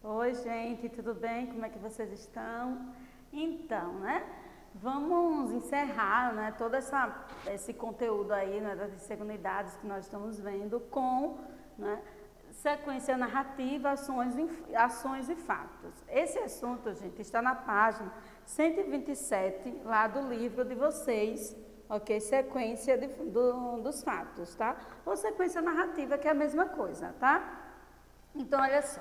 Oi, gente, tudo bem? Como é que vocês estão? Então, né? Vamos encerrar, né, todo esse conteúdo aí, né, das segunidades que nós estamos vendo com, né, sequência narrativa, ações e fatos. Esse assunto, gente, está na página 127 lá do livro de vocês, ok? Sequência dos fatos, tá? Ou sequência narrativa, que é a mesma coisa, tá? Então, olha só.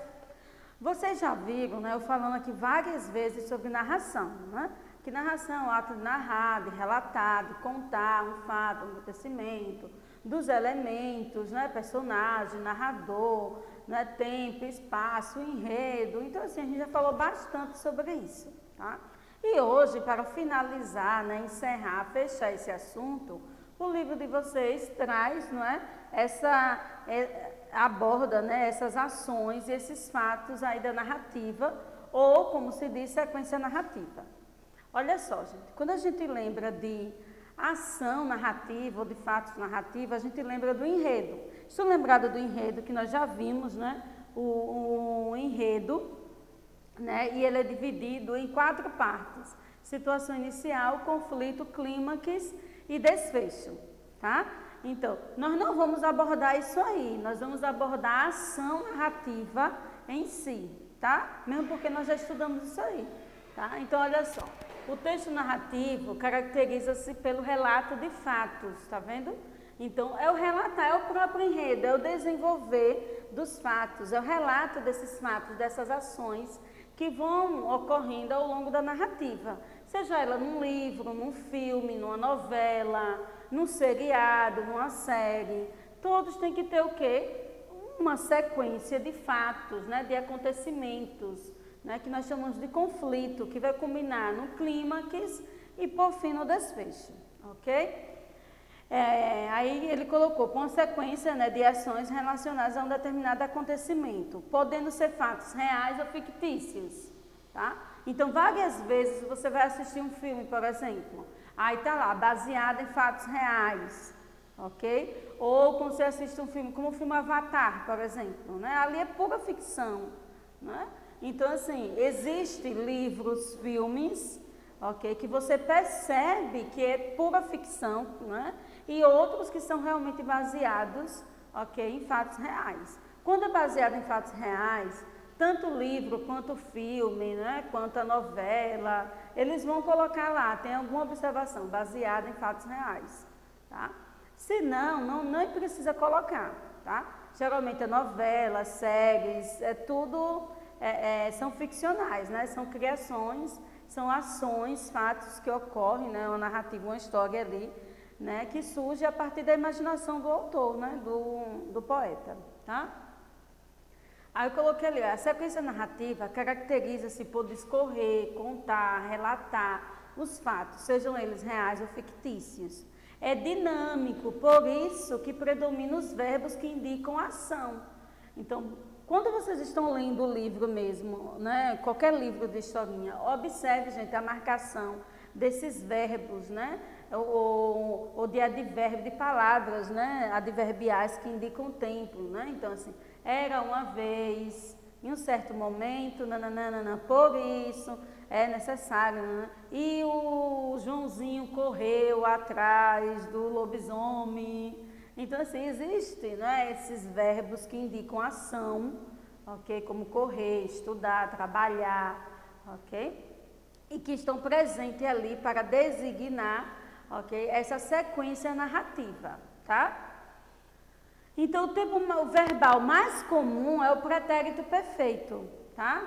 Vocês já viram, né, eu falando aqui várias vezes sobre narração, né? Que narração é o ato de narrar, de relatar, de contar um fato, um acontecimento, dos elementos, né, personagem, narrador, né, tempo, espaço, enredo. Então, assim, a gente já falou bastante sobre isso, tá? E hoje, para finalizar, né, encerrar, fechar esse assunto, o livro de vocês traz, não é, aborda, né, essas ações e esses fatos aí da narrativa, ou, como se diz, sequência narrativa. Olha só, gente, quando a gente lembra de ação narrativa ou de fatos narrativos, a gente lembra do enredo. Estou lembrada do enredo que nós já vimos, né, o enredo, né, e ele é dividido em 4 partes: situação inicial, conflito, clímax e desfecho, tá? Então, nós não vamos abordar isso aí, nós vamos abordar a ação narrativa em si, tá? Mesmo porque nós já estudamos isso aí, tá? Então, olha só, o texto narrativo caracteriza-se pelo relato de fatos, tá vendo? Então, é o relatar, é o próprio enredo, é o desenvolver dos fatos, é o relato desses fatos, dessas ações que vão ocorrendo ao longo da narrativa, seja ela num livro, num filme, numa novela, num seriado, numa série. Todos têm que ter o quê? Uma sequência de fatos, né, de acontecimentos, né, que nós chamamos de conflito, que vai culminar no clímax e por fim no desfecho, ok? Aí ele colocou consequência, né, de ações relacionadas a um determinado acontecimento, podendo ser fatos reais ou fictícios, tá? Então, várias vezes você vai assistir um filme, por exemplo, aí tá lá, baseado em fatos reais, ok? Ou quando você assiste um filme, como o filme Avatar, por exemplo, né? Ali é pura ficção, né? Então, assim, existem livros, filmes, ok, que você percebe que é pura ficção, né? E outros que são realmente baseados, ok, em fatos reais. Quando é baseado em fatos reais, tanto o livro quanto o filme, né, quanto a novela, eles vão colocar lá, tem alguma observação baseada em fatos reais, tá? Se não, nem precisa colocar, tá? Geralmente a novela, séries, são ficcionais, né? São criações, são ações, fatos que ocorrem, né? Uma narrativa, uma história ali, né? Que surge a partir da imaginação do autor, né? Do poeta, tá? Aí eu coloquei ali, a sequência narrativa caracteriza-se por discorrer, contar, relatar os fatos, sejam eles reais ou fictícios. É dinâmico, por isso que predominam os verbos que indicam a ação. Então, quando vocês estão lendo o livro mesmo, né, qualquer livro de historinha, observe, gente, a marcação desses verbos, né, ou de advérbio, de palavras, né, adverbiais que indicam tempo, né, então assim, era uma vez, em um certo momento, nananana, por isso é necessário, né, e o Joãozinho correu atrás do lobisomem. Então, assim, existem, né, esses verbos que indicam ação, ok? Como correr, estudar, trabalhar, ok? E que estão presentes ali para designar, ok? Essa sequência narrativa, tá? Então, o verbal mais comum é o pretérito perfeito, tá?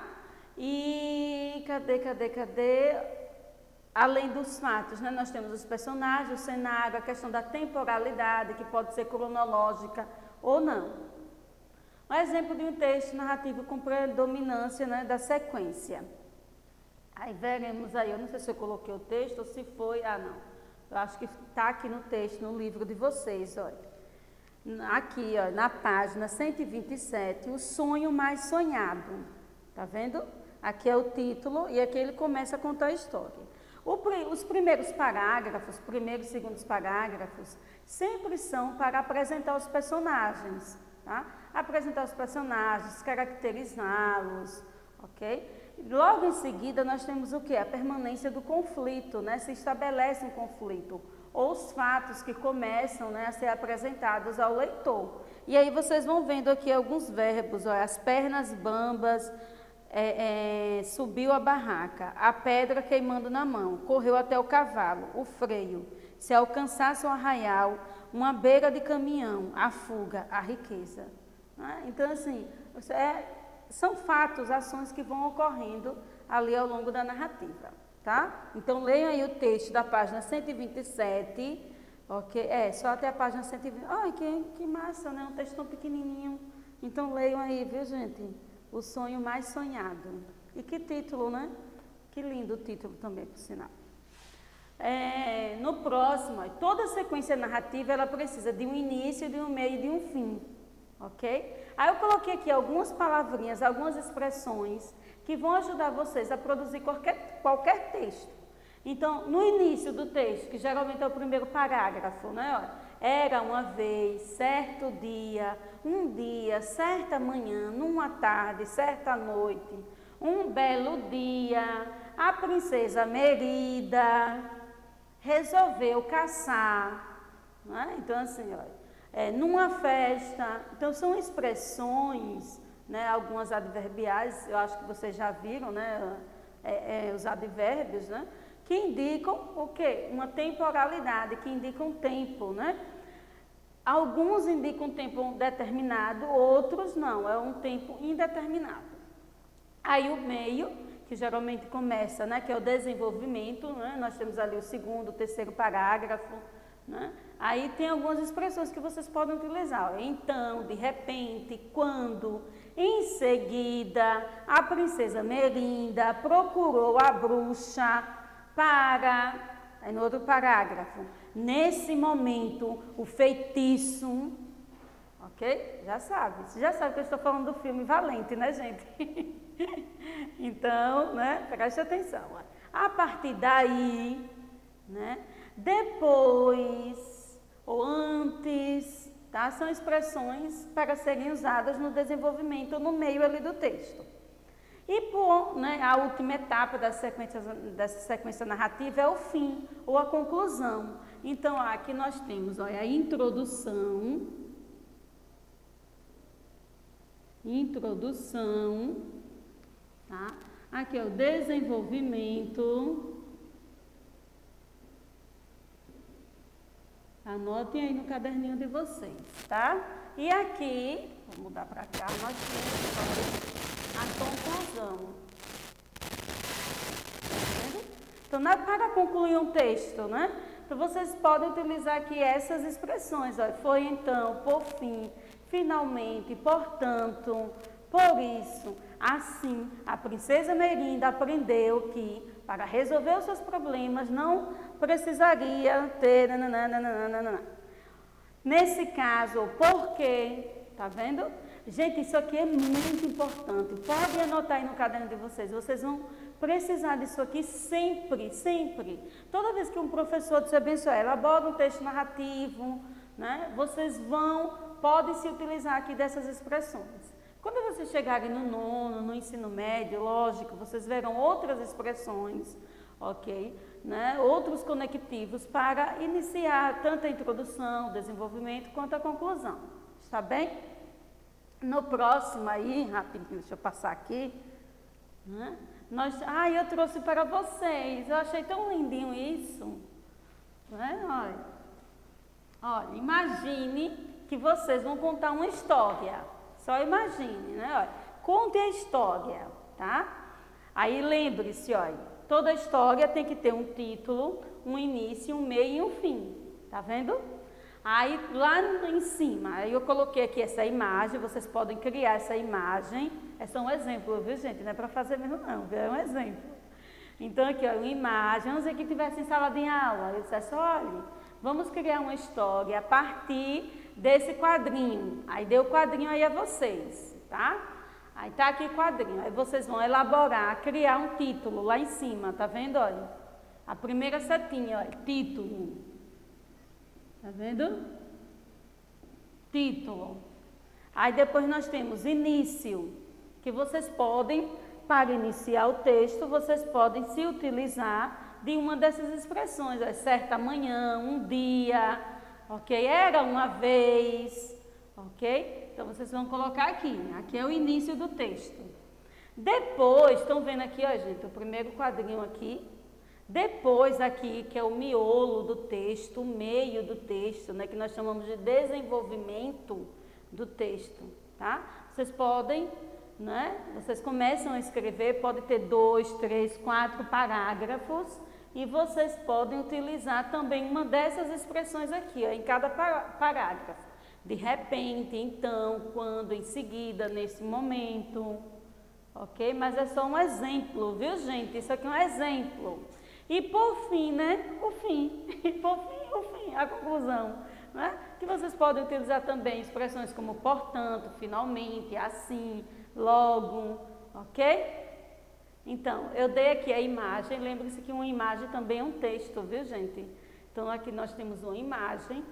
E cadê? Além dos fatos, né, nós temos os personagens, o cenário, a questão da temporalidade, que pode ser cronológica ou não. Um exemplo de um texto narrativo com predominância, né, da sequência. Aí veremos aí, eu não sei se eu coloquei o texto ou se foi, não. Eu acho que está aqui no texto, no livro de vocês, olha. Aqui, ó, na página 127, o sonho mais sonhado. Tá vendo? Aqui é o título e aqui ele começa a contar a história. Os primeiros parágrafos, primeiros e segundos parágrafos, sempre são para apresentar os personagens, tá? Apresentar os personagens, caracterizá-los, ok? Logo em seguida, nós temos o quê? A permanência do conflito, né? Se estabelece um conflito, ou os fatos que começam, né, a ser apresentados ao leitor. E aí vocês vão vendo aqui alguns verbos, olha, as pernas bambas, subiu a barraca, a pedra queimando na mão, correu até o cavalo, o freio, se alcançasse um arraial, uma beira de caminhão, a fuga, a riqueza. Né? Então, assim, são fatos, ações que vão ocorrendo ali ao longo da narrativa, tá? Então, leiam aí o texto da página 127, ok? Só até a página 120. Ai, que massa, né? Um texto tão pequenininho. Então, leiam aí, viu, gente? O sonho mais sonhado. E que título, né? Que lindo o título também, por sinal. No próximo, toda sequência narrativa, ela precisa de um início, de um meio e de um fim, ok? Aí eu coloquei aqui algumas palavrinhas, algumas expressões que vão ajudar vocês a produzir qualquer texto. Então, no início do texto, que geralmente é o primeiro parágrafo, né? Olha, era uma vez, certo dia, um dia, certa manhã, numa tarde, certa noite, um belo dia, a princesa Merida resolveu caçar, né? Então, assim, olha, numa festa. Então, são expressões, né, algumas adverbiais, eu acho que vocês já viram, né, os advérbios, né, que indicam o quê? Uma temporalidade, que indicam tempo, né? Alguns indicam um tempo determinado, outros não, é um tempo indeterminado. Aí o meio, que geralmente começa, né, que é o desenvolvimento, né, nós temos ali o segundo, o terceiro parágrafo, né? Aí tem algumas expressões que vocês podem utilizar. Ó, então, de repente, quando, em seguida, a princesa Merinda procurou a bruxa para, aí no outro parágrafo, nesse momento, o feitiço, ok? Já sabe, você já sabe que eu estou falando do filme Valente, né, gente? Então, né, preste atenção. Ó. A partir daí, né, depois ou antes, tá? São expressões para serem usadas no desenvolvimento, no meio ali do texto. E por, né, a última etapa dessa sequência narrativa é o fim ou a conclusão. Então, aqui nós temos, olha, a introdução, tá? Aqui é o desenvolvimento. Anotem aí no caderninho de vocês, tá? E aqui, vou mudar para cá, nós temos a conclusão. Então, para concluir um texto, né? Então, vocês podem utilizar aqui essas expressões, ó. Foi então, por fim, finalmente, portanto, por isso, assim, a princesa Merinda aprendeu que, para resolver os seus problemas, não precisaria ter... Nesse caso, por quê? Tá vendo? Gente, isso aqui é muito importante. Pode anotar aí no caderno de vocês. Vocês vão precisar disso aqui sempre, sempre. Toda vez que um professor de abençoar elabora um texto narrativo, né? Vocês podem se utilizar aqui dessas expressões. Quando vocês chegarem no nono, no ensino médio, lógico, vocês verão outras expressões, ok? Né? Outros conectivos para iniciar tanto a introdução, o desenvolvimento, quanto a conclusão. Está bem? No próximo aí, rapidinho, deixa eu passar aqui, né? Eu trouxe para vocês, eu achei tão lindinho isso, né? Olha, imagine que vocês vão contar uma história, só imagine, né? Olha, conte a história, tá? Aí lembre-se, olha, toda história tem que ter um título, um início, um meio e um fim, tá vendo? Aí, lá em cima, aí eu coloquei aqui essa imagem, vocês podem criar essa imagem. É só um exemplo, viu, gente? Não é para fazer mesmo, não, é um exemplo. Então, aqui, ó, uma imagem, vamos dizer que tivesse em sala de aula. Eu disse, olha, vamos criar uma história a partir desse quadrinho. Aí, deu o quadrinho aí a vocês, tá? Aí, tá aqui o quadrinho. Aí, vocês vão elaborar, criar um título lá em cima, tá vendo, olha? A primeira setinha, olha, título. Tá vendo? Título. Aí depois nós temos início, que vocês podem para iniciar o texto, vocês podem se utilizar de uma dessas expressões, certa manhã, um dia, ok? Era uma vez, ok? Então, vocês vão colocar aqui, aqui é o início do texto. Depois, estão vendo aqui, ó, gente, o primeiro quadrinho aqui. Depois aqui, que é o miolo do texto, o meio do texto, né, que nós chamamos de desenvolvimento do texto, tá? Vocês podem, né, vocês começam a escrever, pode ter 2, 3, 4 parágrafos, e vocês podem utilizar também uma dessas expressões aqui, ó, em cada parágrafo. De repente, então, quando, em seguida, nesse momento, ok? Mas é só um exemplo, viu, gente? Isso aqui é um exemplo. E por fim, né? O fim. E por fim, o fim, a conclusão. Né? Que vocês podem utilizar também expressões como portanto, finalmente, assim, logo, ok? Então, eu dei aqui a imagem. Lembre-se que uma imagem também é um texto, viu, gente? Então, aqui nós temos uma imagem.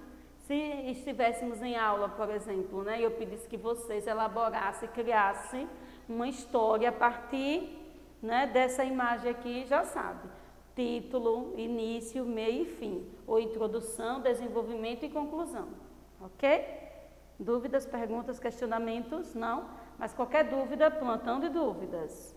Se estivéssemos em aula, por exemplo, né, e eu pedisse que vocês elaborassem, criassem uma história a partir, né, dessa imagem aqui, já sabe. Título, início, meio e fim. Ou introdução, desenvolvimento e conclusão. Ok? Dúvidas, perguntas, questionamentos? Não? Mas qualquer dúvida, plantão de dúvidas.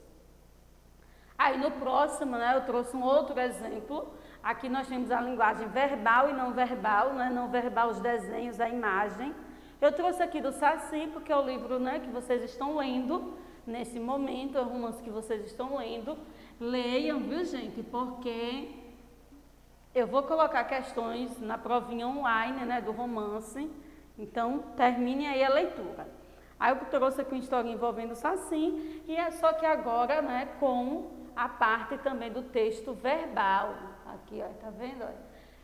Aí no próximo, né, eu trouxe um outro exemplo. Aqui nós temos a linguagem verbal e não verbal, né? Não verbal, os desenhos, a imagem. Eu trouxe aqui do Saci, porque é o livro, né, que vocês estão lendo nesse momento, é o romance que vocês estão lendo. Leiam, viu, gente? Porque eu vou colocar questões na provinha online, né, do romance. Então, termine aí a leitura. Aí eu trouxe aqui uma história envolvendo o Saci, e é só que agora, né, com a parte também do texto verbal. Aqui, ó, tá vendo? Ó?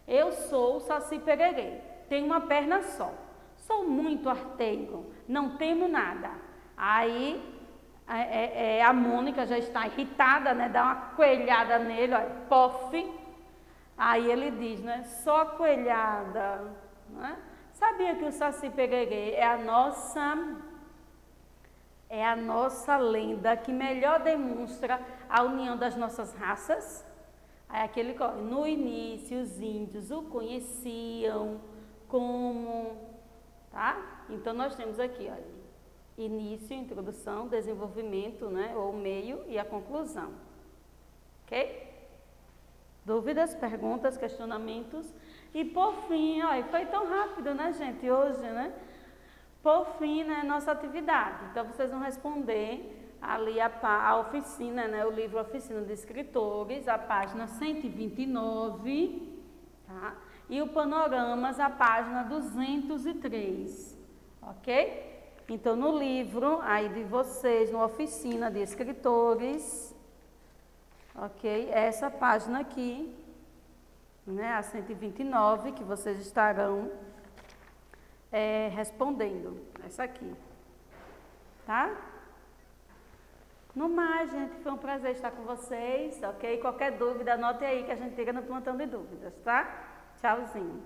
Eu sou o Saci Pererê, tenho uma perna só, sou muito arteiro, não temo nada. Aí a Mônica já está irritada, né? Dá uma coelhada nele, ó, pof. Aí ele diz, né? Só coelhada. Né? Sabia que o Saci Pererê é a nossa lenda que melhor demonstra a união das nossas raças? Aí aquele, no início, os índios o conheciam como, tá? Então, nós temos aqui, olha, início, introdução, desenvolvimento, né? Ou meio e a conclusão. Ok? Dúvidas, perguntas, questionamentos? E por fim, olha, foi tão rápido, né, gente, hoje, né? Por fim, né, nossa atividade. Então, vocês vão responder ali a oficina, né, o livro Oficina de Escritores, a página 129, tá? E o Panoramas, a página 203, ok? Então, no livro aí de vocês, no Oficina de Escritores, ok? Essa página aqui, né, a 129, que vocês estarão respondendo, essa aqui, tá? No mais, gente, foi um prazer estar com vocês, ok? Qualquer dúvida, anote aí que a gente fica no plantão de dúvidas, tá? Tchauzinho.